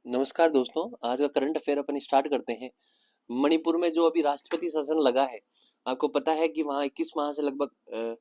नमस्कार दोस्तों, आज का करंट अफेयर अपन स्टार्ट करते हैं। मणिपुर में जो अभी राष्ट्रपति शासन लगा है, आपको पता है कि वहाँ 21 माह से लगभग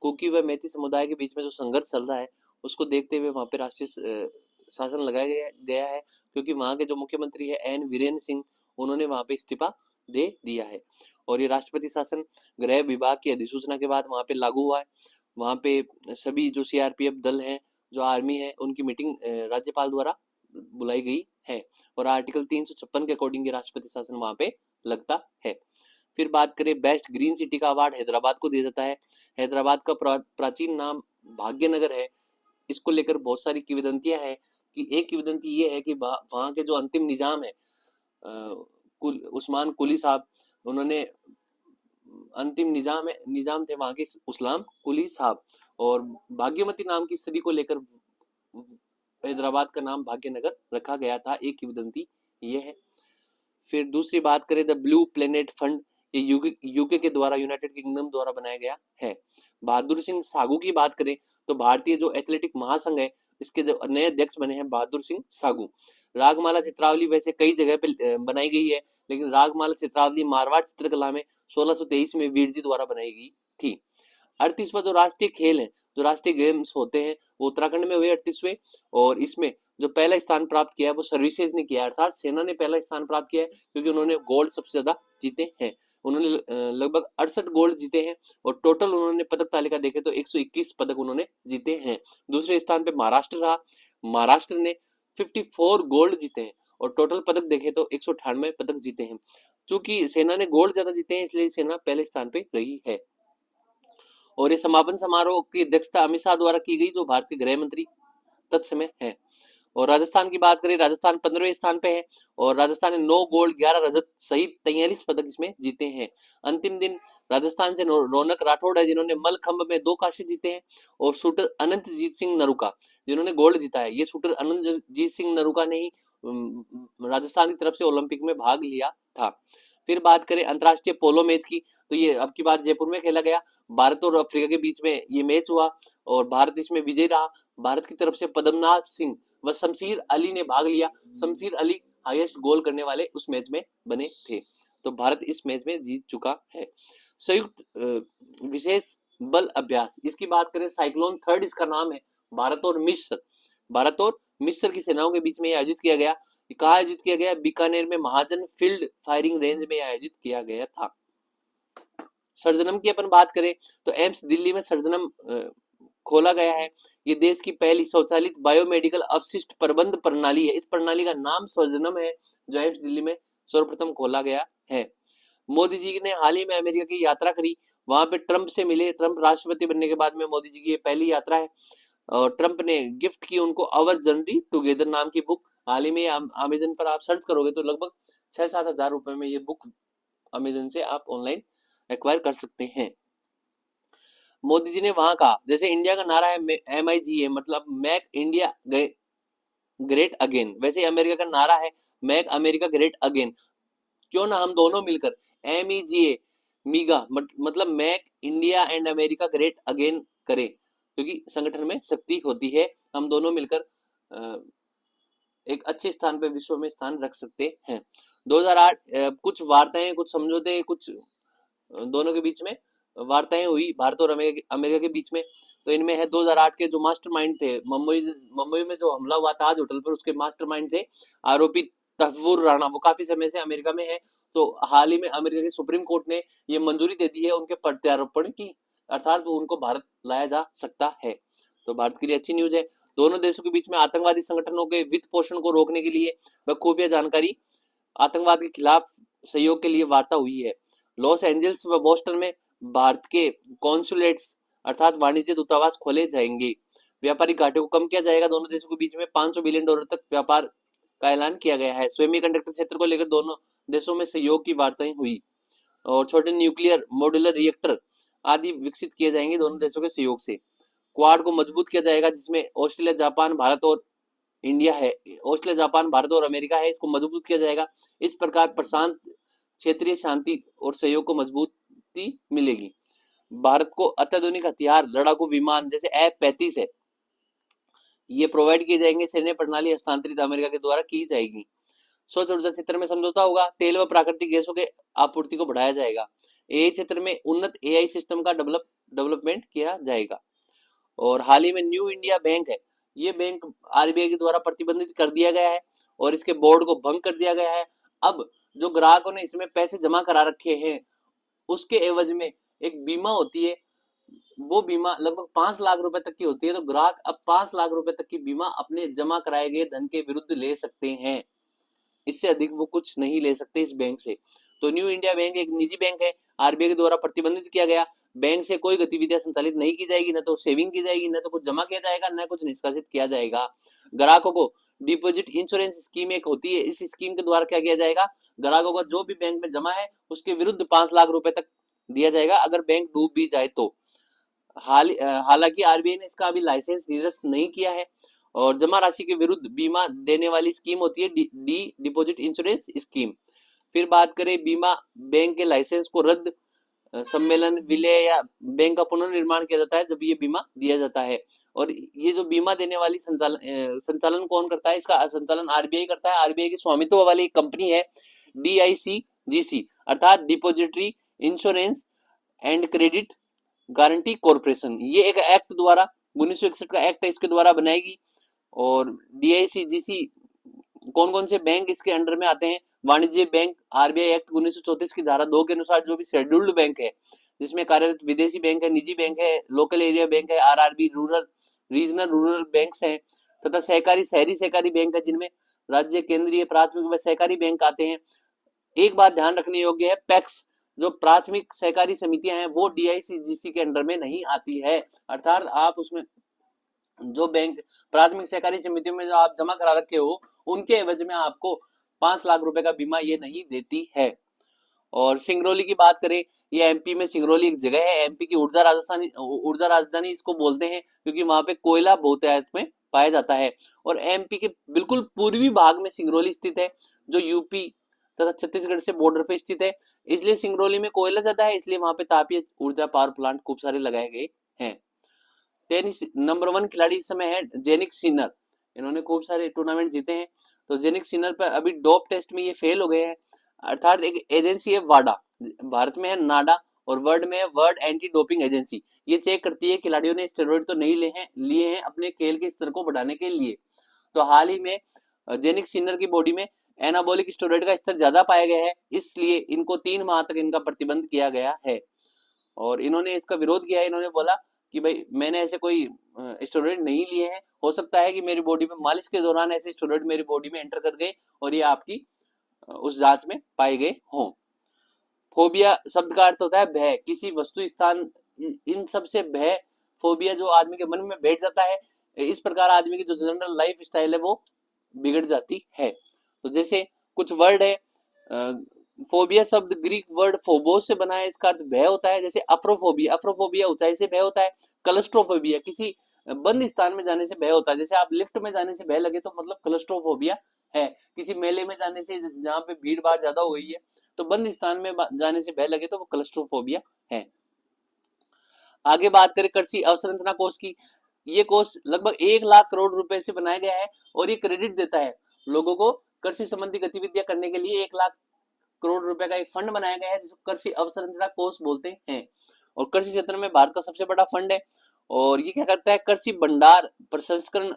कुकी व मैती समुदाय के बीच में जो संघर्ष चल रहा है, उसको देखते हुए वहाँ पे राष्ट्रीय शासन लगाया गया है, क्योंकि वहाँ के जो मुख्यमंत्री है एन वीरेंद्र सिंह, उन्होंने वहाँ पे इस्तीफा दे दिया है। और ये राष्ट्रपति शासन गृह विभाग की अधिसूचना के बाद वहाँ पे लागू हुआ है। वहाँ पे सभी जो सीआरपीएफ दल हैं, जो आर्मी है, उनकी मीटिंग राज्यपाल द्वारा बुलाई गई है और आर्टिकल 356 के अकॉर्डिंग ये राष्ट्रपति शासन वहां पे लगता है। फिर बात करें, बेस्ट ग्रीन सिटी का अवार्ड हैदराबाद को दिया जाता है। हैदराबाद का प्राचीन नाम भाग्यनगर है। इसको लेकर बहुत सारी किंवदंतियां हैं कि एक किंवदंती ये है कि वहां के जो अंतिम निजाम है उस्मान कुली साहब, उन्होंने अंतिम निजाम थे वहां के उस्लाम कुली साहब, और भाग्यमती नाम की स्त्री को लेकर हैदराबाद का नाम भाग्यनगर रखा गया था। एक किंवदंती ये है। फिर दूसरी बात करें, द ब्लू प्लेनेट फंड, ये यूके के द्वारा, यूनाइटेड किंगडम द्वारा बनाया गया है। बहादुर सिंह सागू की बात करें तो भारतीय जो एथलेटिक महासंघ है, इसके जो नए अध्यक्ष बने हैं बहादुर सिंह सागू। रागमाला चित्रावली वैसे कई जगह पे बनाई गई है, लेकिन रागमाला चित्रावली मारवाड़ चित्रकला में 1623 में वीर जी द्वारा बनाई गई थी। 38वां जो राष्ट्रीय खेल है, जो राष्ट्रीय गेम्स होते हैं, वो उत्तराखंड में हुए 38वें, और इसमें जो पहला स्थान प्राप्त किया है वो सर्विसेज ने किया है, अर्थात सेना ने पहला स्थान प्राप्त किया है, क्योंकि उन्होंने गोल्ड सबसे ज्यादा जीते हैं। उन्होंने लगभग 68 गोल्ड जीते हैं, और टोटल उन्होंने पदक तालिका देखे तो 121 पदक उन्होंने जीते हैं। दूसरे स्थान पे महाराष्ट्र रहा। महाराष्ट्र ने 54 गोल्ड जीते हैं, और टोटल पदक देखे तो 198 पदक जीते हैं। चूंकि सेना ने गोल्ड ज्यादा जीते हैं, इसलिए सेना पहले स्थान पे रही है। और ये समापन समारोह की अध्यक्षता अमित शाह द्वारा की गई, जो भारतीय गृह मंत्री तत्समय है। और राजस्थान की बात करें, राजस्थान 15वें स्थान पे है, और राजस्थान ने 9 गोल्ड 11 रजत सहित 43 पदक इसमें जीते हैं। अंतिम दिन राजस्थान से रौनक राठौड़ है, जिन्होंने मलखंभ में 2 कांस्य जीते हैं, और शूटर अनंतजीत सिंह नरूका, जिन्होंने गोल्ड जीता है। ये शूटर अनंतजीत सिंह नरूका ने ही राजस्थान की तरफ से ओलंपिक में भाग लिया था। फिर बात करें अंतरराष्ट्रीय पोलो मैच की, तो ये अब की बार जयपुर में खेला गया। भारत और अफ्रीका के बीच में ये मैच हुआ, और भारत इसमें विजयी रहा। भारत की तरफ से पद्मनाभ सिंह व शमशीर अली ने भाग लिया। शमशीर अली हाईएस्ट गोल करने वाले उस मैच में बने थे। तो भारत इस मैच में जीत चुका है। संयुक्त विशेष बल अभ्यास, इसकी बात करें, साइक्लोन थर्ड इसका नाम है। भारत और मिस्र की सेनाओं के बीच में आयोजित किया गया। कहाँ आयोजित किया गया? बीकानेर में महाजन फील्ड फायरिंग रेंज में आयोजित किया गया था। सर्जनम की अपन बात करें तो एम्स दिल्ली में सर्जनम खोला गया है। ये देश की पहली स्वचालित बायोमेडिकल अवशिष्ट प्रबंध प्रणाली है। इस प्रणाली का नाम सर्जनम है, जो एम्स दिल्ली में सर्वप्रथम खोला गया है। मोदी जी ने हाल ही में अमेरिका की यात्रा करी, वहां पे ट्रंप से मिले। ट्रंप राष्ट्रपति बनने के बाद में मोदी जी की ये पहली यात्रा है, और ट्रंप ने गिफ्ट की उनको अवर जर्नी टुगेदर नाम की बुक। हाल ही में अमेजन पर आप सर्च करोगे तो लगभग 6-7 हजार रुपए में ये बुक अमेजन से आप ऑनलाइन एक्वायर कर सकते हैं। मोदी जी ने वहां कहा, जैसे इंडिया का नारा है MIGA, मतलब मेक इंडिया ग्रेट अगेन, वैसे अमेरिका का नारा है मेक अमेरिका ग्रेट अगेन। क्यों ना हम दोनों मिलकर MEGA मीगा मतलब make India and America great again करें, क्योंकि संगठन में शक्ति होती है। हम दोनों मिलकर एक अच्छे स्थान पे विश्व में स्थान रख सकते हैं। 2008 कुछ वार्ताएं, कुछ समझौते, कुछ दोनों के बीच में वार्ताएं हुई भारत और अमेरिका के बीच में। तो इनमें है 2008 के जो मास्टरमाइंड थे, मुंबई में जो हमला हुआ था आज होटल पर, उसके मास्टरमाइंड थे आरोपी तहव्वुर राणा। वो काफी समय से अमेरिका में है, तो हाल ही में अमेरिका की सुप्रीम कोर्ट ने ये मंजूरी दे दी है उनके प्रत्यारोपण की, अर्थात वो उनको भारत लाया जा सकता है। तो भारत के लिए अच्छी न्यूज है। दोनों देशों के बीच में आतंकवादी संगठनों के वित्त पोषण को रोकने के लिए व खुफिया जानकारी, आतंकवाद के खिलाफ सहयोग के लिए वार्ता हुई है। लॉस एंजल्स व बोस्टन में भारत के कॉन्सुलेट्स अर्थात वाणिज्य दूतावास खोले जाएंगे। व्यापारिक घाटे को कम किया जाएगा। दोनों देशों के बीच में $500 बिलियन तक व्यापार का ऐलान किया गया है। सेमी कंडक्टर क्षेत्र को लेकर दोनों देशों में सहयोग की वार्ताएं हुई, और छोटे न्यूक्लियर मॉड्यूलर रिएक्टर आदि विकसित किए जाएंगे दोनों देशों के सहयोग से। क्वाड को मजबूत किया जाएगा, जिसमें ऑस्ट्रेलिया, जापान, भारत और इंडिया है। ऑस्ट्रेलिया, जापान, भारत और अमेरिका है, इसको मजबूत किया जाएगा। इस प्रकार प्रशांत क्षेत्रीय शांति और सहयोग को मजबूती मिलेगी। भारत को अत्याधुनिक हथियार, लड़ाकू विमान जैसे F-35 है, ये प्रोवाइड किए जाएंगे। सैन्य प्रणाली हस्तांतरित अमेरिका के द्वारा की जाएगी। स्वच्छ ऊर्जा क्षेत्र में समझौता होगा। तेल व प्राकृतिक गैसों के आपूर्ति को बढ़ाया जाएगा। एआई क्षेत्र में उन्नत एआई सिस्टम का डेवलपमेंट किया जाएगा। और हाल ही में न्यू इंडिया बैंक है, ये बैंक आरबीआई के द्वारा प्रतिबंधित कर दिया गया है और इसके बोर्ड को भंग कर दिया गया है। अब जो ग्राहकों ने इसमें पैसे जमा करा रखे हैं उसके एवज में एक बीमा होती है, वो बीमा लगभग 5 लाख रुपए तक की होती है। तो ग्राहक अब 5 लाख रुपए तक की बीमा अपने जमा कराए गए धन के विरुद्ध ले सकते हैं। इससे अधिक वो कुछ नहीं ले सकते इस बैंक से। तो न्यू इंडिया बैंक एक निजी बैंक है, आरबीआई के द्वारा प्रतिबंधित किया गया। बैंक से कोई गतिविधियां संचालित नहीं की जाएगी, न तो सेविंग की जाएगी, न तो कुछ जमा किया जाएगा, न कुछ निष्कासित किया जाएगा। ग्राहकों को डिपॉजिट इंश्योरेंस स्कीम एक होती है, इस स्कीम के द्वारा क्या किया जाएगा, ग्राहकों का जो भी बैंक में जमा है उसके विरुद्ध 5 लाख रुपए तक दिया जाएगा अगर बैंक डूब भी जाए तो। हालांकि आरबीआई ने इसका अभी लाइसेंस निरस्त नहीं किया है। और जमा राशि के विरुद्ध बीमा देने वाली स्कीम होती है डी डिपॉजिट इंश्योरेंस स्कीम। फिर बात करें बीमा बैंक के लाइसेंस को रद्द, सम्मेलन, विलय या बैंक का पुनर्निर्माण किया जाता है जब ये बीमा दिया जाता है। और ये जो बीमा देने वाली संचालन कौन करता है, इसका संचालन आरबीआई करता है। आरबीआई की स्वामित्व वाली एक कंपनी है डीआईसीजीसी अर्थात depository insurance and credit guarantee corporation. ये एक एक्ट द्वारा 1961 का एक्ट है, इसके द्वारा बनाएगी। और डीआईसीजीसी कौन कौन से बैंक इसके अंडर में आते हैं, वाणिज्य बैंक आरबीआई एक्ट 1934 की धारा 2 के अनुसार जो भी शेड्यूल्ड बैंक है जिसमें कार्यरत विदेशी बैंक है, निजी बैंक है, लोकल एरिया बैंक है, RRB, rural regional rural banks हैं, तथा सहकारी शहरी सहकारी बैंक है जिनमें राज्य, केंद्रीय, प्राथमिक व सहकारी बैंक आते हैं। एक बात ध्यान रखने योग्य है, पैक्स जो प्राथमिक सहकारी समितियां हैं वो डीआईसीजीसी के अंडर में नहीं आती है। अर्थात आप उसमें जो बैंक प्राथमिक सहकारी समितियों में जो आप जमा करा रखे हो उनके एवज में आपको 5 लाख रुपए का बीमा ये नहीं देती है। और सिंगरौली की बात करें, ये एमपी में सिंगरौली एक जगह है, एमपी की ऊर्जा राजधानी इसको बोलते हैं क्योंकि वहां पे कोयला बहुतायत में पाया जाता है। और एमपी के बिल्कुल पूर्वी भाग में सिंगरौली स्थित है जो यूपी तथा छत्तीसगढ़ से बॉर्डर पे स्थित है, इसलिए सिंगरौली में कोयला ज्यादा है, इसलिए वहां पे तापीय ऊर्जा पावर प्लांट खूब सारे लगाए गए हैं। टेनिस नंबर 1 खिलाड़ी इस समय है जेनिक सिनर, इन्होंने खूब सारे टूर्नामेंट जीते हैं। तो जेनिक सिनर पर अभी डोप टेस्ट में ये फेल हो गए हैं। अर्थात एक एजेंसी है वाडा, भारत में है नाडा और वर्ल्ड में है वर्ल्ड एंटी डोपिंग एजेंसी। ये चेक करती है खिलाड़ियों ने स्टेरॉइड तो नहीं लिए हैं अपने खेल के स्तर को बढ़ाने के लिए। तो हाल ही में जेनिक सिनर की बॉडी में एनाबॉलिक स्टेरॉइड का स्तर ज्यादा पाया गया है, इसलिए इनको 3 माह तक इनका प्रतिबंध किया गया है। और इन्होंने इसका विरोध किया है, इन्होंने बोला कि भाई मैंने ऐसे कोई स्टेरॉइड नहीं लिए हैं, हो सकता है कि मेरी बॉडी में मालिश के दौरान ऐसे स्टेरॉइड मेरी बॉडी में एंटर कर गए और ये आपकी उस जांच में पाए गए हों। फोबिया शब्द का अर्थ होता है भय, किसी वस्तु, स्थान, इन सब से भय, फोबिया जो आदमी के मन में बैठ जाता है, इस प्रकार आदमी की जो जनरल लाइफ स्टाइल है वो बिगड़ जाती है। तो जैसे कुछ वर्ड है, फोबिया शब्द ग्रीक वर्ड फोबोस से बना है, इसका अर्थ भय होता है। जैसे अफ्रोफोबिया, अफ्रोफोबिया ऊंचाई से भय होता है। क्लस्ट्रोफोबिया किसी बंद स्थान में जाने से भय होता है, जैसे आप लिफ्ट में जाने से भय लगे तो मतलब क्लस्ट्रोफोबिया है। किसी मेले में जाने से जहाँ पे भीड़ भाड़ ज्यादा हो गई है तो बंद स्थान में जाने से भय लगे तो वो क्लस्ट्रोफोबिया है। आगे बात करें कृषि अवसंरचना कोष की, ये कोष लगभग 1 लाख करोड़ रुपए से बनाया गया है और ये क्रेडिट देता है लोगों को कृषि संबंधी गतिविधियां करने के लिए। 1 लाख करोड़ रुपए का एक फंड बनाया गया है जिसको कृषि अवसंरचना कोष बोलते हैं। और कृषि क्षेत्र में भारत का सबसे बड़ा फंड है और ये क्या करता है, कृषि भंडार प्रसंस्करण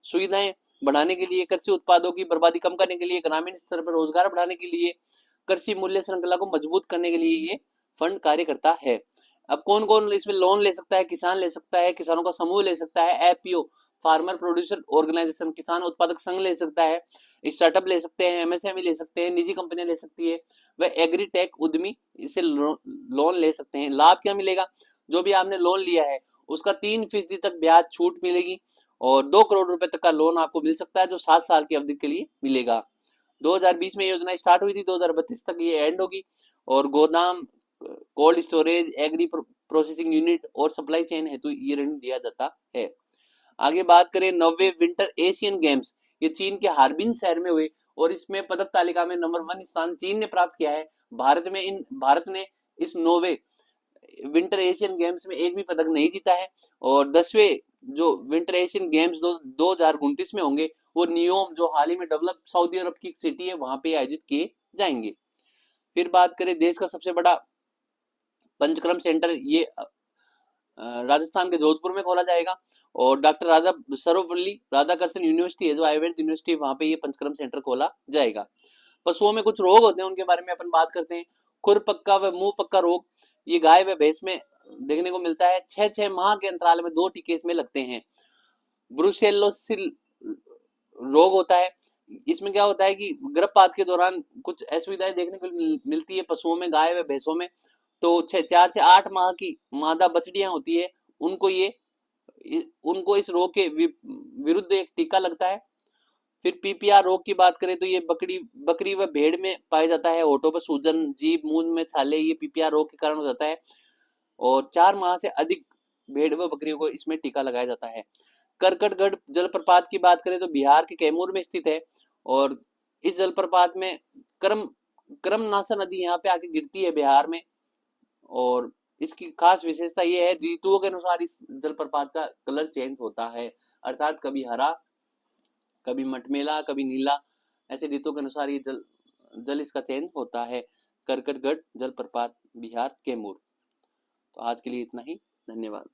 सुविधाएं बढ़ाने के लिए, कृषि उत्पादों की बर्बादी कम करने के लिए, ग्रामीण स्तर पर रोजगार बढ़ाने के लिए, कृषि मूल्य श्रृंखला को मजबूत करने के लिए ये फंड कार्य करता है। अब कौन कौन इसमें लोन ले सकता है, किसान ले सकता है, किसानों का समूह ले सकता है, एपीओ फार्मर प्रोड्यूसर ऑर्गेनाइजेशन किसान उत्पादक संघ ले सकता है, स्टार्टअप ले सकते हैं, एमएसएमई ले सकते हैं, निजी कंपनियां ले सकती है, वह एग्रीटेक उद्यमी इसे लोन ले सकते हैं। लाभ क्या मिलेगा, जो भी आपने लोन लिया है उसका 3% तक ब्याज छूट मिलेगी और 2 करोड़ रुपए तक का लोन आपको मिल सकता है जो 7 साल की अवधि के लिए मिलेगा। 2020 में योजना स्टार्ट हुई थी, 2032 तक ये एंड होगी। और गोदाम, cold storage, agri processing unit और सप्लाई चेन हेतु ये ऋण दिया जाता है। आगे बात करें 9वें विंटर एशियन गेम्स, ये चीन के हार्बिन शहर में हुए और इसमें पदक तालिका में नंबर 1 स्थान चीन ने प्राप्त किया है। भारत ने इस 9वें विंटर एशियन गेम्स में एक भी पदक नहीं जीता है। और 10वें जो विंटर एशियन गेम्स 2029 में होंगे वो नियोम जो हाल ही में डेवलप सऊदी अरब की एक सिटी है वहां पे आयोजित किए जाएंगे। फिर बात करें देश का सबसे बड़ा पंचक्रम सेंटर, ये राजस्थान के जोधपुर में खोला जाएगा। और डॉक्टर राजा सर्वपल्ली राधाकृष्ण यूनिवर्सिटी है जो आयुर्वेद यूनिवर्सिटी, वहां पे ये पंचक्रम सेंटर खोला जाएगा। पशुओं में कुछ रोग होते हैं उनके बारे में अपन बात करते हैं। खुर पक्का व मुंह पक्का रोग, ये गाय व भैंस में देखने को मिलता है। 6 माह के अंतराल में 2 टीके इसमें लगते हैं। ब्रुसेलोसिल रोग होता है, इसमें क्या होता है कि गर्भपात के दौरान कुछ असुविधाएं देखने को मिलती है पशुओं में, गाय व भैंसों में। तो 4 से 8 माह की मादा बछड़ियां होती है, उनको ये उनको इस रोग के विरुद्ध एक टीका लगता है। फिर पीपीआर रोग की बात करें तो ये बकरी व भेड़ में पाया जाता है। होठों पर सूजन, जीभ मुंह में छाले, ये पीपीआर रोग के कारण हो जाता है। और 4 माह से अधिक भेड़ व बकरियों को इसमें टीका लगाया जाता है। करकटगढ़ जलप्रपात की बात करें तो बिहार के कैमूर में स्थित है। और इस जलप्रपात में करमनासा नदी यहाँ पे आके गिरती है बिहार में। और इसकी खास विशेषता ये है, ऋतुओं के अनुसार इस जलप्रपात का कलर चेंज होता है, अर्थात कभी हरा, कभी मटमेला, कभी नीला, ऐसे ऋतुओं के अनुसार ये जल इसका चेंज होता है। करकटगढ़ जलप्रपात, बिहार, कैमूर। तो आज के लिए इतना ही, धन्यवाद।